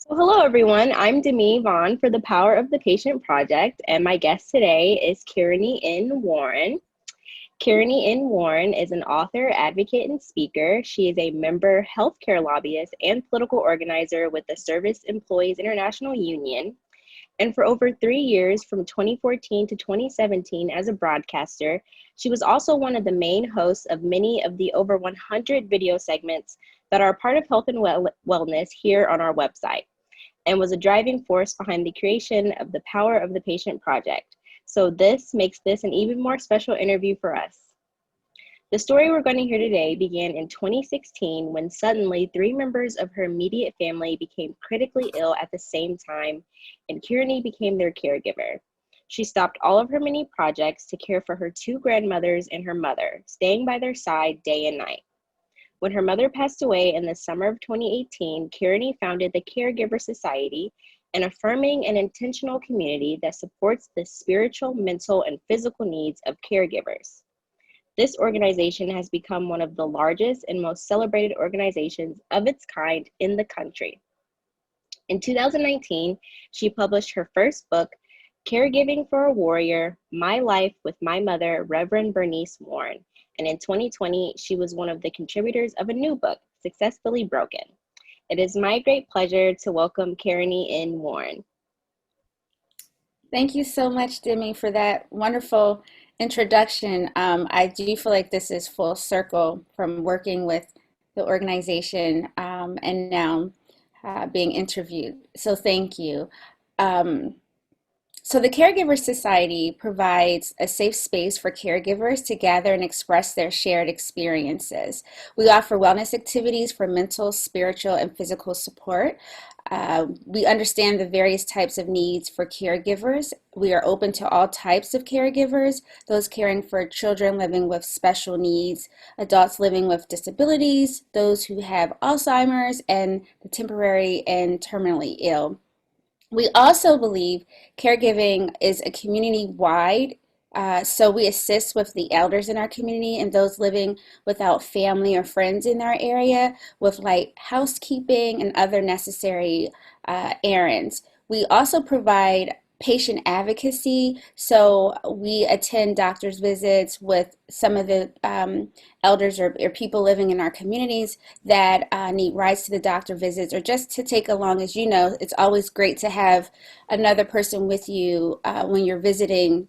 So hello, everyone. I'm Demi Vaughn for the Power of the Patient Project, and my guest today is Kearni N. Warren. Kearni N. Warren is an author, advocate, and speaker. She is a member, healthcare lobbyist, and political organizer with the Service Employees International Union. And for over 3 years, from 2014 to 2017, as a broadcaster, she was also one of the main hosts of many of the over 100 video segments that are part of health and wellness here on our website, and was a driving force behind the creation of the Power of the Patient Project. So this makes this an even more special interview for us. The story we're going to hear today began in 2016 when suddenly 3 members of her immediate family became critically ill at the same time, and Kearni became their caregiver. She stopped all of her many projects to care for her 2 grandmothers and her mother, staying by their side day and night. When her mother passed away in the summer of 2018, Kearni founded the Caregivers Society, an affirming and intentional community that supports the spiritual, mental, and physical needs of caregivers. This organization has become one of the largest and most celebrated organizations of its kind in the country. In 2019, she published her first book, Caregiving for a Warrior: My Life with My Mother, Reverend Bernice Warren. And in 2020, she was one of the contributors of a new book, Successfully Broken. It is my great pleasure to welcome Kearni N. Warren. Thank you so much, Demi, for that wonderful introduction. I do feel like this is full circle from working with the organization and now being interviewed. So thank you. Um, so the Caregiver Society provides a safe space for caregivers to gather and express their shared experiences. We offer wellness activities for mental, spiritual, and physical support. We understand the various types of needs for caregivers. We are open to all types of caregivers, those caring for children living with special needs, adults living with disabilities, those who have Alzheimer's, and the temporary and terminally ill. We also believe caregiving is a community-wide, so we assist with the elders in our community and those living without family or friends in our area with light housekeeping and other necessary errands. We also provide patient advocacy, so we attend doctor's visits with some of the elders or people living in our communities that need rides to the doctor visits or just to take along. As you know, it's always great to have another person with you when you're visiting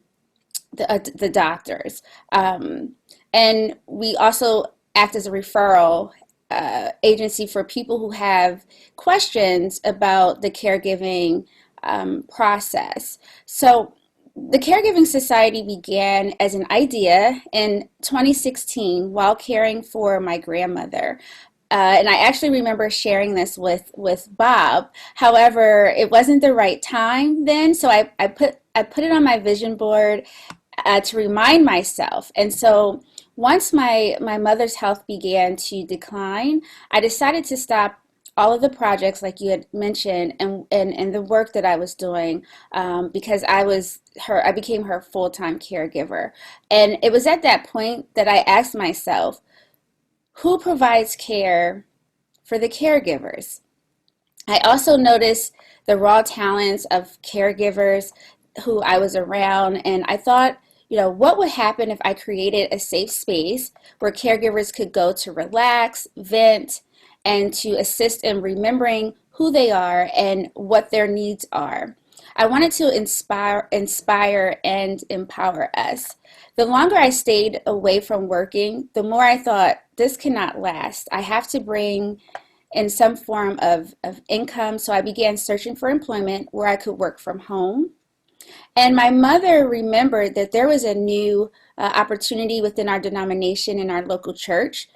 the doctors. And we also act as a referral agency for people who have questions about the caregiving process. So the Caregiving Society began as an idea in 2016 while caring for my grandmother. And I actually remember sharing this with Bob. However, it wasn't the right time then, so I put it on my vision board to remind myself. And so once my mother's health began to decline, I decided to stop all of the projects like you had mentioned and the work that I was doing because I became her full-time caregiver. And it was at that point that I asked myself, who provides care for the caregivers? I also noticed the raw talents of caregivers who I was around, and I thought, what would happen if I created a safe space where caregivers could go to relax, vent, and to assist in remembering who they are and what their needs are. I wanted to inspire and empower us. The longer I stayed away from working, the more I thought, this cannot last. I have to bring in some form of income, so I began searching for employment where I could work from home. And my mother remembered that there was a new opportunity within our denomination in our local church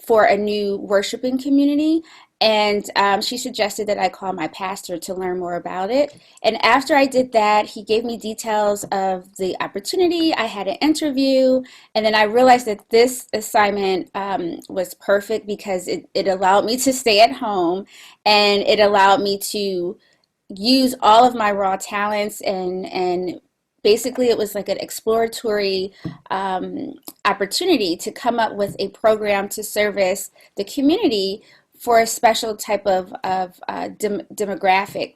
for a new worshiping community. And she suggested that I call my pastor to learn more about it. And after I did that, he gave me details of the opportunity. I had an interview, and then I realized that this assignment was perfect because it allowed me to stay at home, and it allowed me to use all of my raw talents and basically it was like an exploratory opportunity to come up with a program to service the community for a special type of demographic.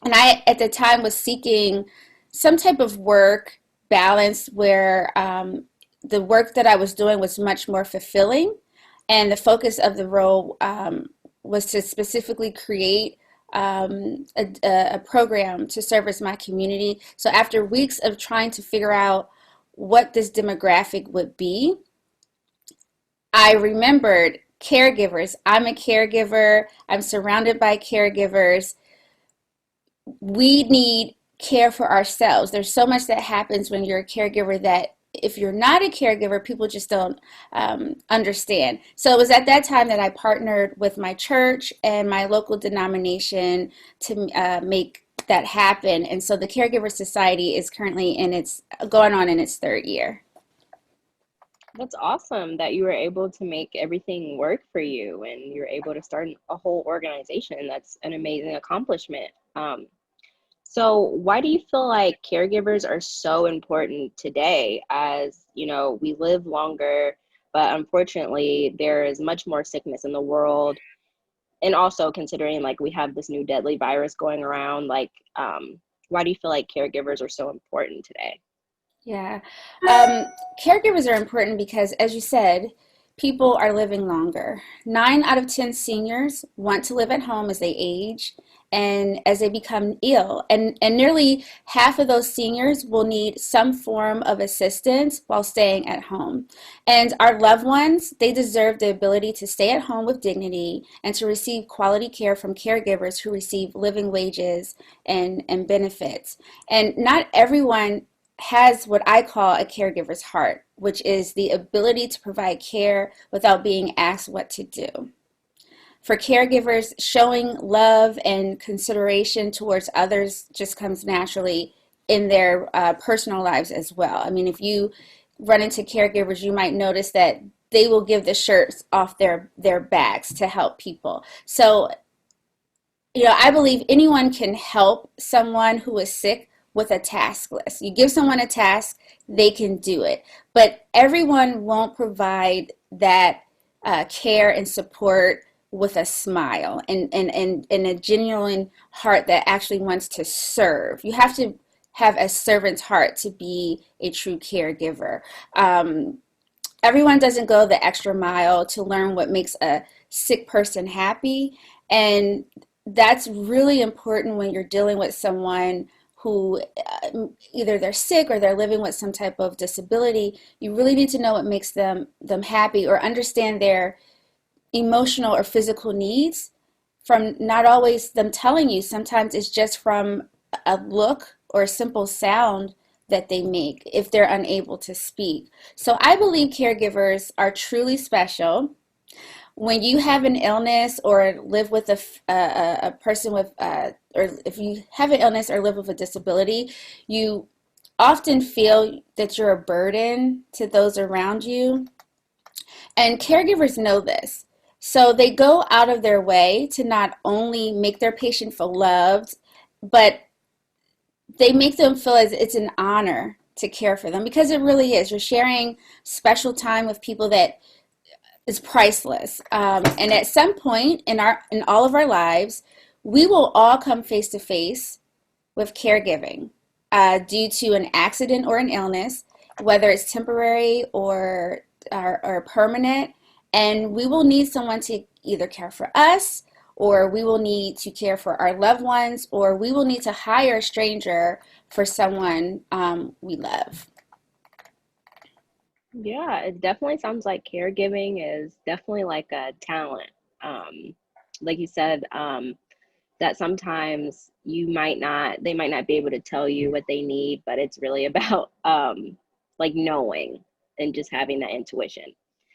And I, at the time, was seeking some type of work balance where the work that I was doing was much more fulfilling. And the focus of the role was to specifically create a program to service my community. So after weeks of trying to figure out what this demographic would be, I remembered caregivers. I'm a caregiver. I'm surrounded by caregivers. We need care for ourselves. There's so much that happens when you're a caregiver that if you're not a caregiver, people just don't understand. So it was at that time that I partnered with my church and my local denomination to make that happen. And so the Caregivers Society is currently going on in its third year. That's awesome that you were able to make everything work for you and you're able to start a whole organization. That's an amazing accomplishment. So why do you feel like caregivers are so important today as, we live longer, but unfortunately there is much more sickness in the world. And also considering like we have this new deadly virus going around, like why do you feel like caregivers are so important today? Yeah. Caregivers are important because, as you said, people are living longer. 9 out of 10 seniors want to live at home as they age and as they become ill. And nearly half of those seniors will need some form of assistance while staying at home. And our loved ones, they deserve the ability to stay at home with dignity and to receive quality care from caregivers who receive living wages and benefits. And not everyone has what I call a caregiver's heart, which is the ability to provide care without being asked what to do. For caregivers, showing love and consideration towards others just comes naturally in their personal lives as well. I mean, if you run into caregivers, you might notice that they will give the shirts off their backs to help people. So, I believe anyone can help someone who is sick with a task list. You give someone a task, they can do it. But everyone won't provide that care and support with a smile and a genuine heart that actually wants to serve. You have to have a servant's heart to be a true caregiver. Everyone doesn't go the extra mile to learn what makes a sick person happy. And that's really important when you're dealing with someone who either they're sick or they're living with some type of disability. You really need to know what makes them happy or understand their emotional or physical needs from not always them telling you. Sometimes it's just from a look or a simple sound that they make if they're unable to speak. So I believe caregivers are truly special. When you have an illness or live with a person with, or if you have an illness or live with a disability, you often feel that you're a burden to those around you. And caregivers know this. So they go out of their way to not only make their patient feel loved, but they make them feel as it's an honor to care for them because it really is. You're sharing special time with people that is priceless. And at some point in all of our lives, we will all come face to face with caregiving due to an accident or an illness, whether it's temporary or permanent. And we will need someone to either care for us, or we will need to care for our loved ones, or we will need to hire a stranger for someone we love. Yeah, it definitely sounds like caregiving is definitely like a talent. Um, like you said, that sometimes they might not be able to tell you what they need, but it's really about like knowing and just having that intuition.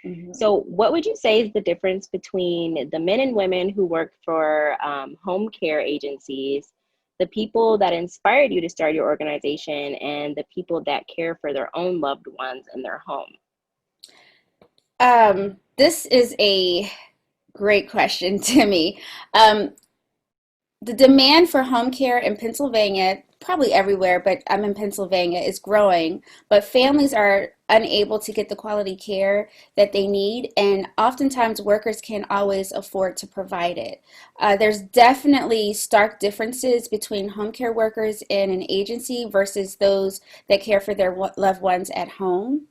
Mhm. So, what would you say is the difference between the men and women who work for home care agencies, the people that inspired you to start your organization, and the people that care for their own loved ones in their home? This is a great question to me. Um, the demand for home care in Pennsylvania, probably everywhere, but I'm in Pennsylvania, is growing. But families are unable to get the quality care that they need, and oftentimes workers can't always afford to provide it. There's definitely stark differences between home care workers in an agency versus those that care for their loved ones at home.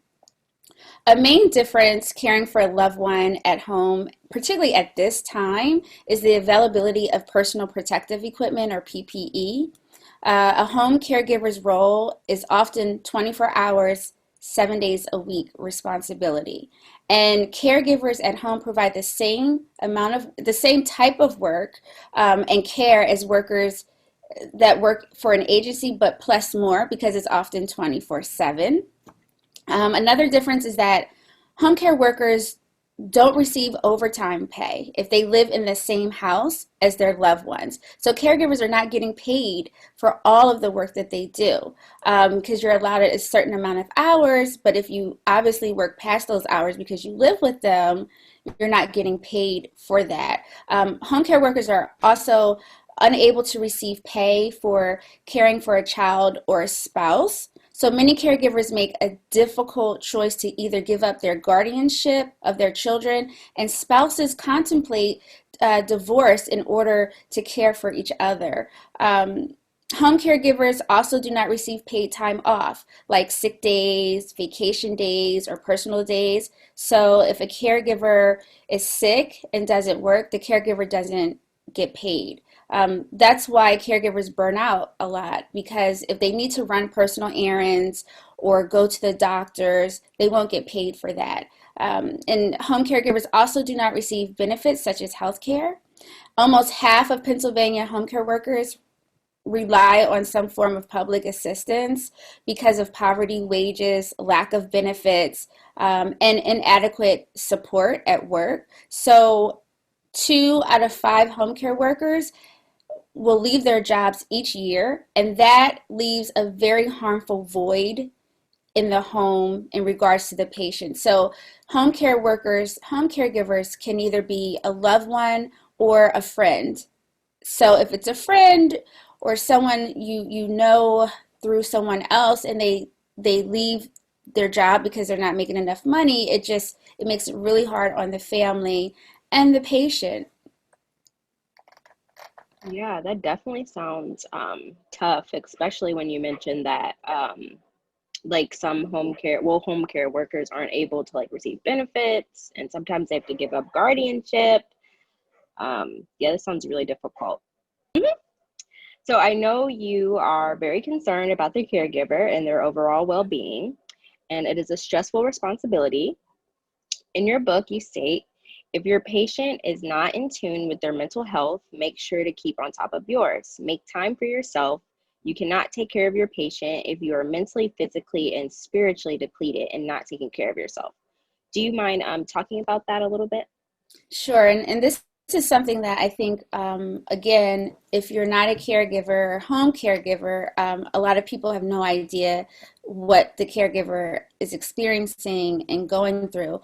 A main difference caring for a loved one at home, particularly at this time, is the availability of personal protective equipment or PPE. A home caregiver's role is often 24 hours, 7 days a week responsibility. And caregivers at home provide the same type of work and care as workers that work for an agency, but plus more because it's often 24/7. Another difference is that home care workers don't receive overtime pay if they live in the same house as their loved ones. So caregivers are not getting paid for all of the work that they do because you're allowed a certain amount of hours, but if you obviously work past those hours because you live with them, you're not getting paid for that. Home care workers are also unable to receive pay for caring for a child or a spouse. So many caregivers make a difficult choice to either give up their guardianship of their children, and spouses contemplate divorce in order to care for each other. Home caregivers also do not receive paid time off, like sick days, vacation days, or personal days. So if a caregiver is sick and doesn't work, the caregiver doesn't get paid. That's why caregivers burn out a lot, because if they need to run personal errands or go to the doctors, they won't get paid for that. And home caregivers also do not receive benefits such as health care. Almost half of Pennsylvania home care workers rely on some form of public assistance because of poverty, wages, lack of benefits, and inadequate support at work. So 2 out of 5 home care workers will leave their jobs each year, and that leaves a very harmful void in the home in regards to the patient. So home care workers, home caregivers can either be a loved one or a friend. So if it's a friend or someone you know through someone else and they leave their job because they're not making enough money, it makes it really hard on the family and the patient. Yeah, that definitely sounds tough, especially when you mentioned that like some home care workers aren't able to like receive benefits, and sometimes they have to give up guardianship. Yeah, this sounds really difficult. So I know you are very concerned about the caregiver and their overall well-being, and it is a stressful responsibility. In your book, you state, if your patient is not in tune with their mental health, make sure to keep on top of yours. Make time for yourself. You cannot take care of your patient if you are mentally, physically, and spiritually depleted and not taking care of yourself. Do you mind talking about that a little bit? Sure, and this is something that I think, again, if you're not a caregiver, home caregiver, a lot of people have no idea what the caregiver is experiencing and going through.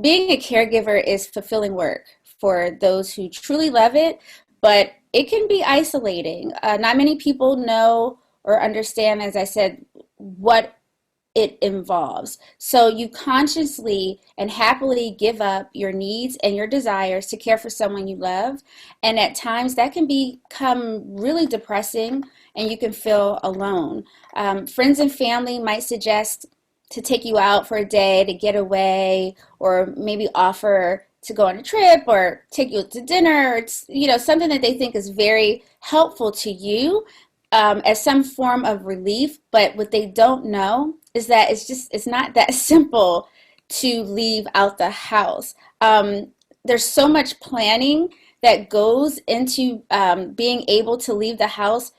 Being a caregiver is fulfilling work for those who truly love it, but it can be isolating. Not many people know or understand, as I said, what it involves. So you consciously and happily give up your needs and your desires to care for someone you love. And at times that can become really depressing and you can feel alone. Friends and family might suggest to take you out for a day to get away, or maybe offer to go on a trip or take you to dinner. It's, something that they think is very helpful to you as some form of relief, but what they don't know is that it's not that simple to leave out the house. There's so much planning that goes into being able to leave the house,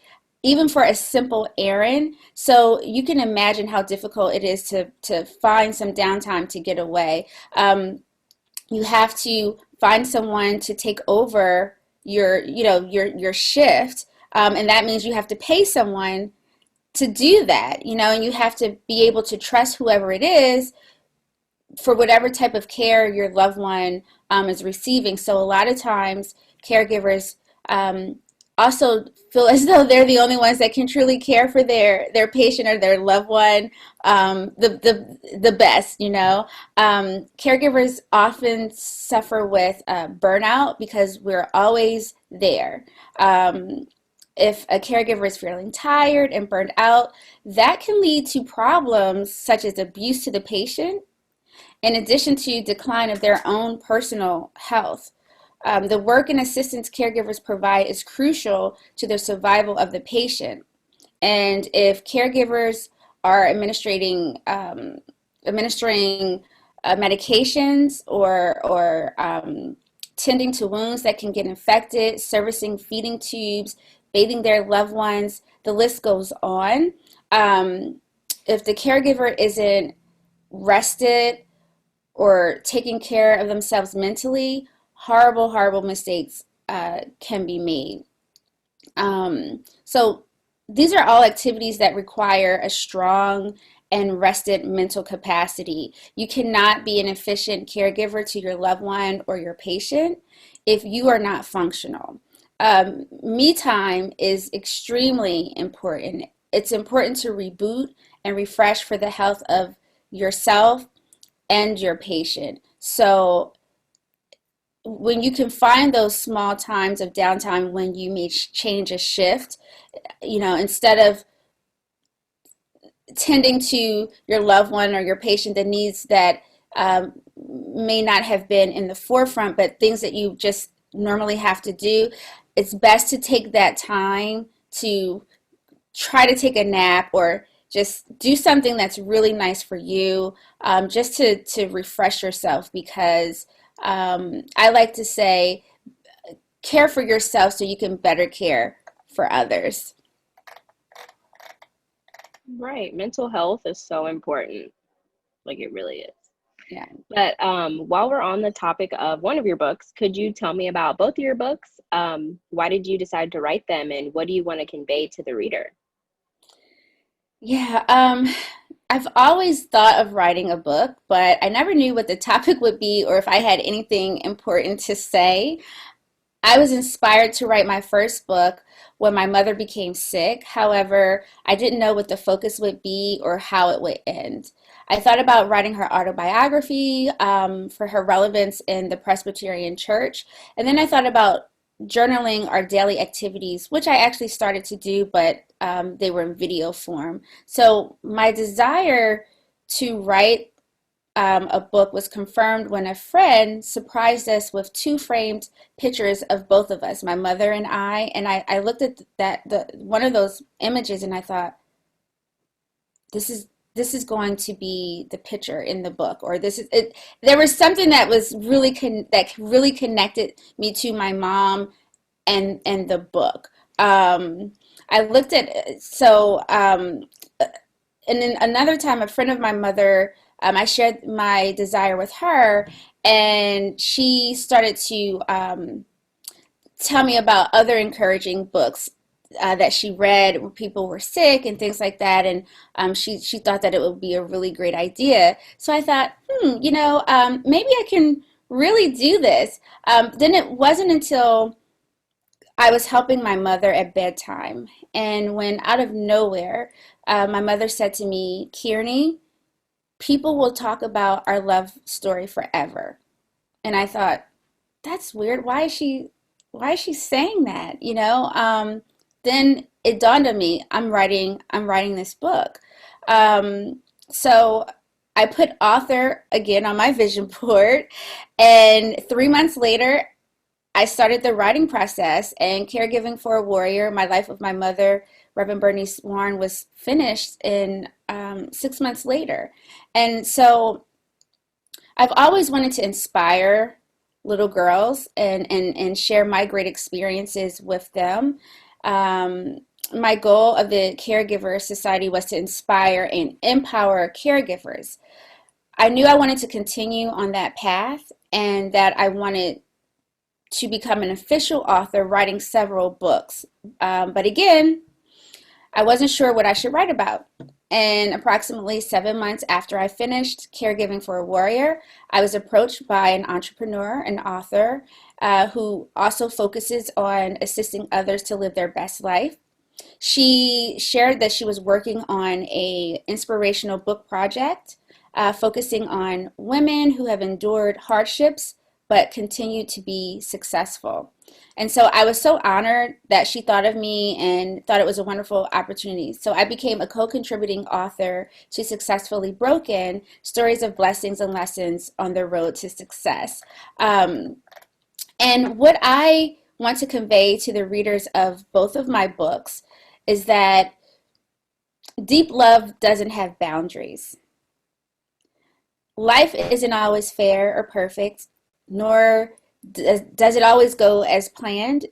even for a simple errand. So you can imagine how difficult it is to find some downtime to get away. You have to find someone to take over your shift, and that means you have to pay someone to do that, and you have to be able to trust whoever it is for whatever type of care your loved one is receiving. So a lot of times caregivers also feel as though they're the only ones that can truly care for their patient or their loved one the best, you know. Caregivers often suffer with burnout because we're always there. If a caregiver is feeling tired and burned out, that can lead to problems such as abuse to the patient, in addition to decline of their own personal health. The work and assistance caregivers provide is crucial to the survival of the patient. And if caregivers are administering medications or tending to wounds that can get infected, servicing feeding tubes, bathing their loved ones, the list goes on. If the caregiver isn't rested or taking care of themselves mentally, horrible, horrible mistakes can be made. So these are all activities that require a strong and rested mental capacity. You cannot be an efficient caregiver to your loved one or your patient if you are not functional. Me time is extremely important. It's important to reboot and refresh for the health of yourself and your patient. So when you can find those small times of downtime when you may change a shift, you know, instead of tending to your loved one or your patient, the needs that may not have been in the forefront, but things that you just normally have to do, it's best to take that time to try to take a nap or just do something that's really nice for you, just to refresh yourself, because I like to say, care for yourself so you can better care for others. Right. Mental health is so important. Like it really is. Yeah. But while we're on the topic of one of your books, could you tell me about both of your books? Why did you decide to write them, and what do you want to convey to the reader? Yeah, I've always thought of writing a book, but I never knew what the topic would be or if I had anything important to say. I was inspired to write my first book when my mother became sick. However, I didn't know what the focus would be or how it would end. I thought about writing her autobiography for her relevance in the Presbyterian Church. And then I thought about journaling our daily activities, which I actually started to do, but they were in video form. So my desire to write a book was confirmed when a friend surprised us with two framed pictures of both of us, my mother and I looked at the one of those images and I thought, this is going to be the picture in the book, or this is it. There was something that was really that really connected me to my mom and the book. I looked at so and then another time, a friend of my mother, I shared my desire with her, and she started to tell me about other encouraging books that she read when people were sick and things like that. And she thought that it would be a really great idea. So I thought, maybe I can really do this. Then it wasn't until I was helping my mother at bedtime, and when out of nowhere, my mother said to me, Kearney, people will talk about our love story forever. And I thought, that's weird. Why is she saying that? Then it dawned on me, I'm writing this book. So I put author again on my vision board, and 3 months later, I started the writing process, and Caregiving for a Warrior, My Life with My Mother, Reverend Bernice Warren, was finished in 6 months later. And so I've always wanted to inspire little girls and share my great experiences with them. My goal of the Caregiver Society was to inspire and empower caregivers. I knew I wanted to continue on that path and that I wanted to become an official author, writing several books. But again, I wasn't sure what I should write about. And approximately 7 months after I finished Caregiving for a Warrior, I was approached by an entrepreneur, an author, who also focuses on assisting others to live their best life. She shared that she was working on a inspirational book project, focusing on women who have endured hardships but continue to be successful. And so I was so honored that she thought of me and thought it was a wonderful opportunity. So I became a co-contributing author to Successfully Broken: Stories of Blessings and Lessons on the Road to Success. And what I want to convey to the readers of both of my books is that deep love doesn't have boundaries. Life isn't always fair or perfect, nor does it always go as planned,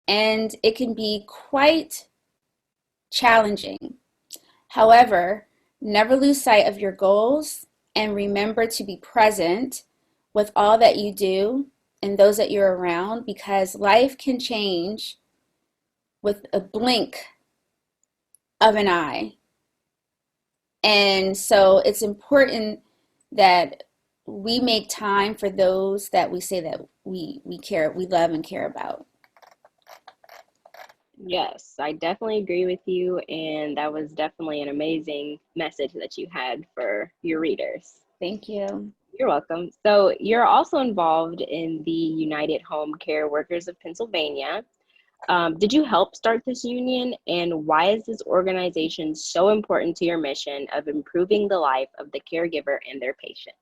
and it can be quite challenging. However, never lose sight of your goals and remember to be present with all that you do and those that you're around, because life can change with a blink of an eye. And so it's important that we make time for those that we say that we care, we love and care about. Yes, I definitely agree with you. And that was definitely an amazing message that you had for your readers. Thank you. You're welcome. So, you're also involved in the United Home Care Workers of Pennsylvania. Did you help start this union? And why is this organization so important to your mission of improving the life of the caregiver and their patients?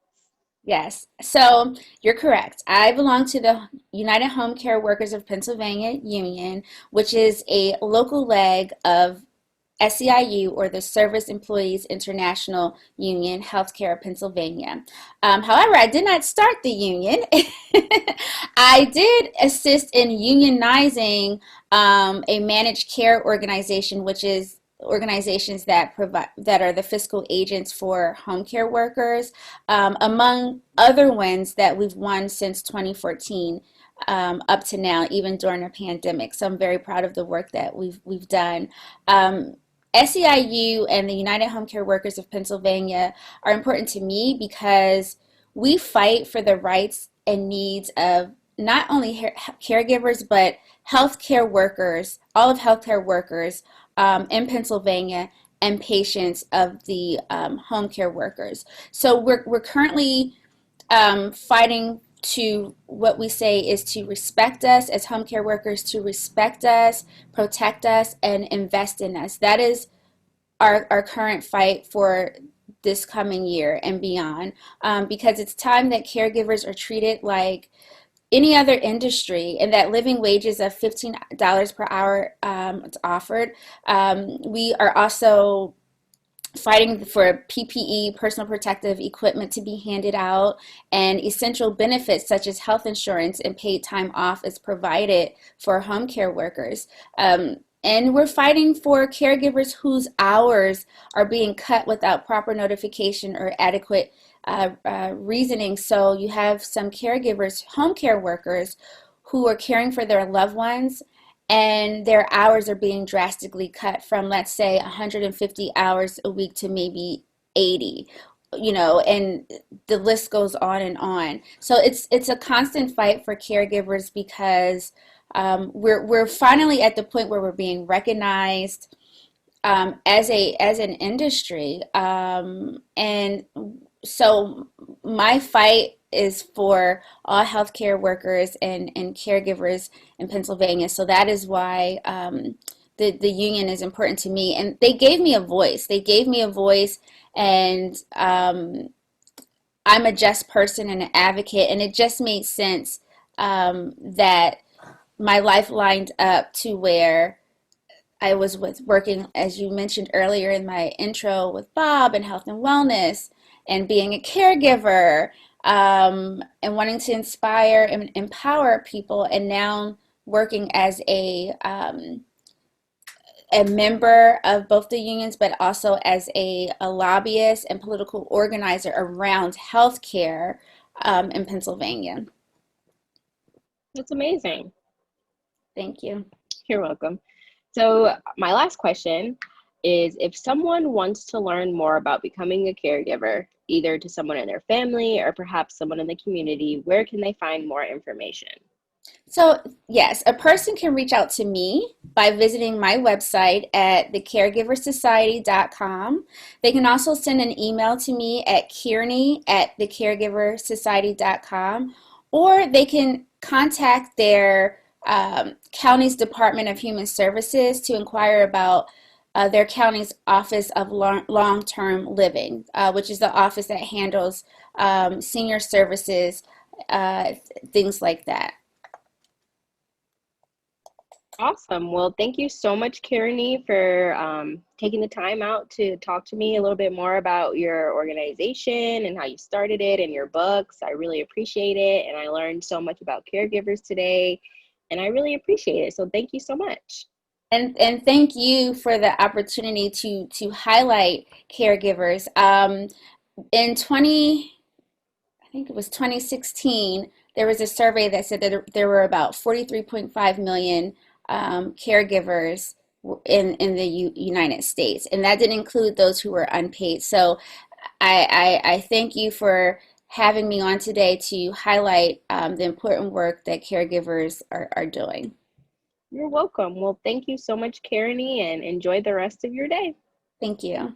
Yes, so you're correct. I belong to the United Home Care Workers of Pennsylvania Union, which is a local leg of SEIU, or the Service Employees International Union, Healthcare of Pennsylvania. However, I did not start the union. I did assist in unionizing a managed care organization, which is organizations that provide, that are the fiscal agents for home care workers, among other wins that we've won since 2014. Up to now, even during a pandemic. So I'm very proud of the work that we've done. SEIU and the United Home Care Workers of Pennsylvania are important to me because we fight for the rights and needs of not only caregivers, but healthcare workers, all of healthcare workers in Pennsylvania, and patients of the home care workers. So we're currently fighting to, what we say is to respect us as home care workers, to respect us, protect us, and invest in us. That is our current fight for this coming year and beyond, because it's time that caregivers are treated like any other industry, and that living wages of $15 per hour is offered. We are also fighting for PPE, personal protective equipment, to be handed out, and essential benefits such as health insurance and paid time off is provided for home care workers. And we're fighting for caregivers whose hours are being cut without proper notification or adequate reasoning. So you have some caregivers, home care workers, who are caring for their loved ones, and their hours are being drastically cut from, let's say, 150 hours a week to maybe 80, and the list goes on and on. So it's a constant fight for caregivers, because we're finally at the point where we're being recognized as an industry, and so my fight is for all healthcare workers and caregivers in Pennsylvania. So that is why the union is important to me. And they gave me a voice. They gave me a voice, and I'm a just person and an advocate. And it just made sense that my life lined up to where I was working, as you mentioned earlier in my intro, with Bob and health and wellness, and being a caregiver, and wanting to inspire and empower people, and now working as a member of both the unions, but also as a lobbyist and political organizer around healthcare in Pennsylvania. That's amazing. Thank you. You're welcome. So, my last question, is if someone wants to learn more about becoming a caregiver, either to someone in their family or perhaps someone in the community, where can they find more information? So, yes, a person can reach out to me by visiting my website at thecaregiversociety.com. They can also send an email to me at Kearni at thecaregiversociety.com, or they can contact their county's Department of Human Services to inquire about their county's Office of Long-Term Living, which is the office that handles senior services, uh, things like that. Awesome. Well, thank you so much, Kearney, for taking the time out to talk to me a little bit more about your organization and how you started it and your books. I really appreciate it. And I learned so much about caregivers today, and I really appreciate it. So thank you so much. And thank you for the opportunity to highlight caregivers. In 20, I think it was 2016, there was a survey that said that there were about 43.5 million caregivers in the United States, and that didn't include those who were unpaid. So I thank you for having me on today to highlight the important work that caregivers are doing. You're welcome. Well, thank you so much, Kearney, and enjoy the rest of your day. Thank you.